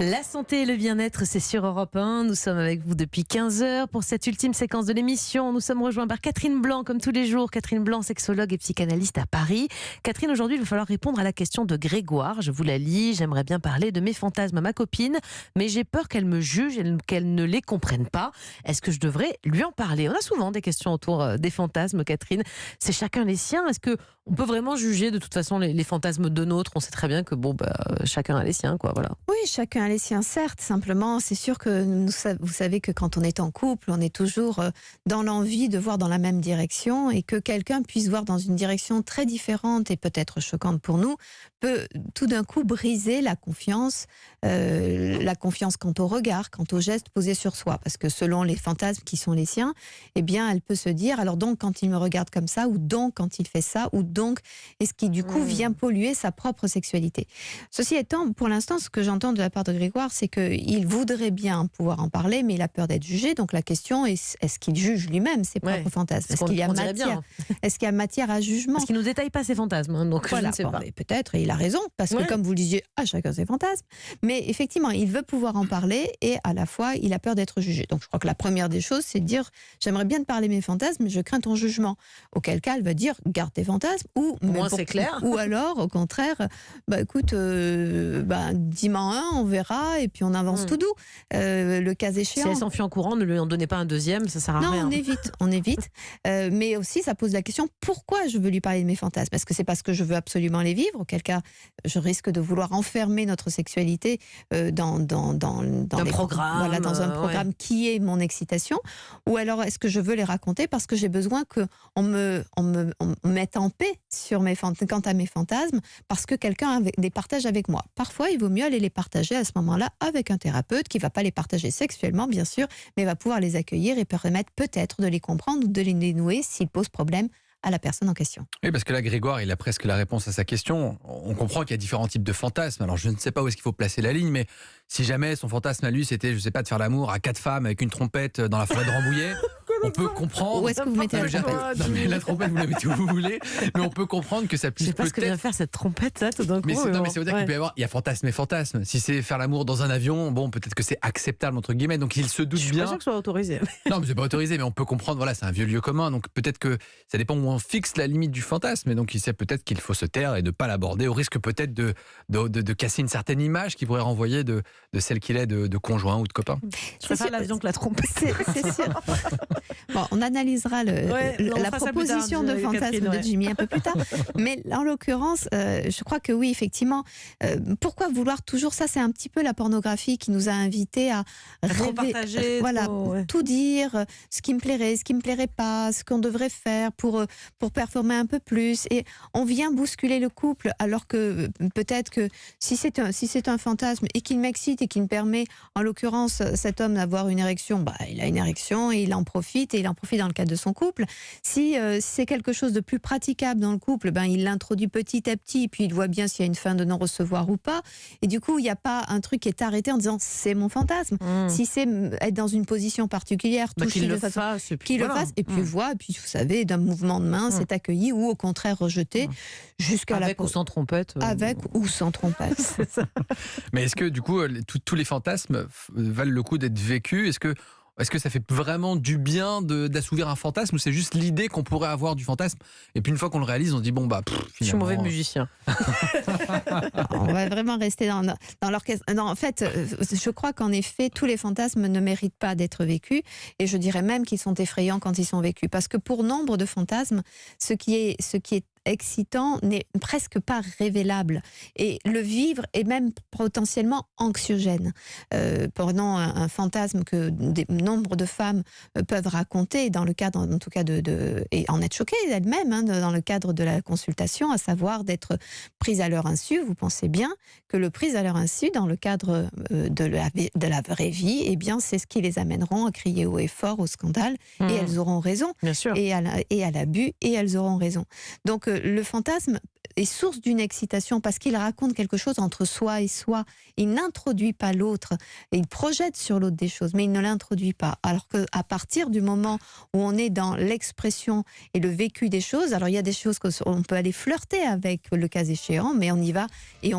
La santé et le bien-être, c'est sur Europe 1. Nous sommes avec vous depuis 15 heures pour cette ultime séquence de l'émission. Nous sommes rejoints par Catherine Blanc, comme tous les jours. Catherine Blanc, sexologue et psychanalyste à Paris. Catherine, aujourd'hui, il va falloir répondre à la question de Grégoire. Je vous la lis. J'aimerais bien parler de mes fantasmes à ma copine, mais j'ai peur qu'elle me juge et qu'elle ne les comprenne pas. Est-ce que je devrais lui en parler? On a souvent des questions autour des fantasmes, Catherine. C'est chacun les siens. Est-ce qu'on peut vraiment juger de toute façon les fantasmes de nôtres? On sait très bien que chacun a les siens, quoi. Voilà. Oui, chacun a les siens, certes. Simplement, c'est sûr que vous savez que quand on est en couple, on est toujours dans l'envie de voir dans la même direction, et que quelqu'un puisse voir dans une direction très différente et peut-être choquante pour nous, peut tout d'un coup briser la confiance quant au regard, quant aux gestes posés sur soi. Parce que selon les fantasmes qui sont les siens, eh bien, elle peut se dire, alors donc quand il me regarde comme ça, ou donc quand il fait ça, ou donc, et ce qui du coup vient polluer sa propre sexualité. Ceci étant, pour l'instant, ce que j'entends de la part de Grégoire, c'est qu'il voudrait bien pouvoir en parler, mais il a peur d'être jugé. Donc la question est-ce qu'il juge lui-même ses propres fantasmes? Est-ce qu'il y a matière? Est-ce qu'il y a matière à jugement? Parce qu'il ne nous détaille pas ses fantasmes, hein, donc voilà, je ne sais pas. Peut-être, et il a raison, parce que comme vous le disiez, chacun ses fantasmes. Mais effectivement, il veut pouvoir en parler, et à la fois, il a peur d'être jugé. Donc je crois que la première des choses, c'est de dire, j'aimerais bien te parler de mes fantasmes, mais je crains ton jugement. Auquel cas, elle va dire, garde tes fantasmes, ou moins c'est clair. Ou alors, au contraire, écoute, dis-moi un, on verra, et puis on avance tout doux. Le cas échéant. Si elle s'enfuit en courant, ne lui en donnez pas un deuxième, ça sert à rien. Non, on évite. Mais aussi, ça pose la question, pourquoi je veux lui parler de mes fantasmes? Est-ce que c'est parce que je veux absolument les vivre? Auquel cas, je risque de vouloir enfermer notre sexualité dans un programme qui est mon excitation. Ou alors, est-ce que je veux les raconter parce que j'ai besoin qu'on me mette en paix quant à mes fantasmes, parce que quelqu'un les partage avec moi. Parfois, il vaut mieux aller les partager à ce moment-là avec un thérapeute qui ne va pas les partager sexuellement, bien sûr, mais va pouvoir les accueillir et permettre peut-être de les comprendre ou de les dénouer s'ils posent problème à la personne en question. Oui, parce que là, Grégoire, il a presque la réponse à sa question. On comprend qu'il y a différents types de fantasmes. Alors, je ne sais pas où est-ce qu'il faut placer la ligne, mais si jamais son fantasme à lui, c'était, je ne sais pas, de faire l'amour à 4 femmes avec une trompette dans la forêt de Rambouillet, on peut comprendre. Où est-ce que vous mettez la trompette? Non, mais la trompette, vous la mettez où vous voulez, mais on peut comprendre que ça puisse peut-être... Je sais pas ce que vient faire cette trompette, là, tout d'un coup. Mais c'est veut dire qu'il peut y avoir, il y a fantasme et fantasme. Si c'est faire l'amour dans un avion, bon, peut-être que c'est acceptable, entre guillemets, donc il se doute bien. Je suis pas sûr que ce soit autorisé. Non, mais c'est pas autorisé, mais on peut comprendre, voilà, c'est un vieux lieu commun, donc peut-être que ça dépend où on fixe la limite du fantasme, et donc il sait peut-être qu'il faut se taire et ne pas l'aborder, au risque peut-être de casser une certaine image qui pourrait renvoyer de celle qu'il est de conjoint ou de copain. Je préfère l'avion que la trompette. C'est sûr. Bon, on analysera la proposition de fantasme de Jimmy un peu plus tard. Mais en l'occurrence, je crois que oui, effectivement. Pourquoi vouloir toujours ça? C'est un petit peu la pornographie qui nous a invités à repartager, tout dire, ce qui me plairait, ce qui me plairait pas, ce qu'on devrait faire pour performer un peu plus. Et on vient bousculer le couple, alors que peut-être que si c'est un fantasme et qu'il m'excite et qu'il me permet, en l'occurrence, cet homme d'avoir une érection, il a une érection et il en profite dans le cadre de son couple. Si c'est quelque chose de plus praticable dans le couple, il l'introduit petit à petit, puis il voit bien s'il y a une fin de non-recevoir ou pas. Et du coup, il n'y a pas un truc qui est arrêté en disant c'est mon fantasme. Si c'est être dans une position particulière, toucher qu'il de le façon, fasse, qu'il le fasse, et puis et puis vous savez, d'un mouvement de main, c'est accueilli ou au contraire rejeté jusqu'à avec ou sans trompette. Avec ou sans trompette. C'est ça. Mais est-ce que du coup, tous les fantasmes valent le coup d'être vécus? Est-ce que ça fait vraiment du bien d'assouvir un fantasme, ou c'est juste l'idée qu'on pourrait avoir du fantasme, et puis une fois qu'on le réalise, on se dit finalement... Je suis mauvais musicien. On va vraiment rester dans l'orchestre. Non, en fait, je crois qu'en effet, tous les fantasmes ne méritent pas d'être vécus, et je dirais même qu'ils sont effrayants quand ils sont vécus, parce que pour nombre de fantasmes, ce qui est excitant n'est presque pas révélable, et le vivre est même potentiellement anxiogène. Prenons un fantasme que nombre de femmes peuvent raconter dans le cadre, en tout cas, et en être choquées elles-mêmes, dans le cadre de la consultation, à savoir d'être prises à leur insu. Vous pensez bien que le prise à leur insu, dans le cadre de la vraie vie, eh bien, c'est ce qui les amèneront à crier haut et fort au scandale, et elles auront raison. Bien sûr. Et à l'abus, et elles auront raison. Donc, le fantasme est source d'une excitation parce qu'il raconte quelque chose entre soi et soi. Il n'introduit pas l'autre. Il projette sur l'autre des choses, mais il ne l'introduit pas. Alors qu'à partir du moment où on est dans l'expression et le vécu des choses, alors il y a des choses qu'on peut aller flirter avec le cas échéant, mais on y va et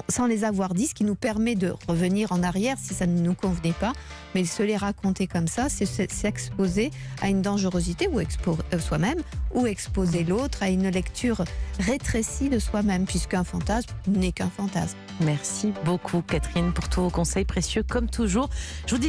sans les avoir dit, ce qui nous permet de revenir en arrière si ça ne nous convenait pas. Mais se les raconter comme ça, c'est s'exposer à une dangerosité ou soi-même, ou exposer l'autre à une lecture rétrécie de soi-même, puisqu'un fantasme n'est qu'un fantasme. Merci beaucoup Catherine pour tous vos conseils précieux comme toujours. Je vous dis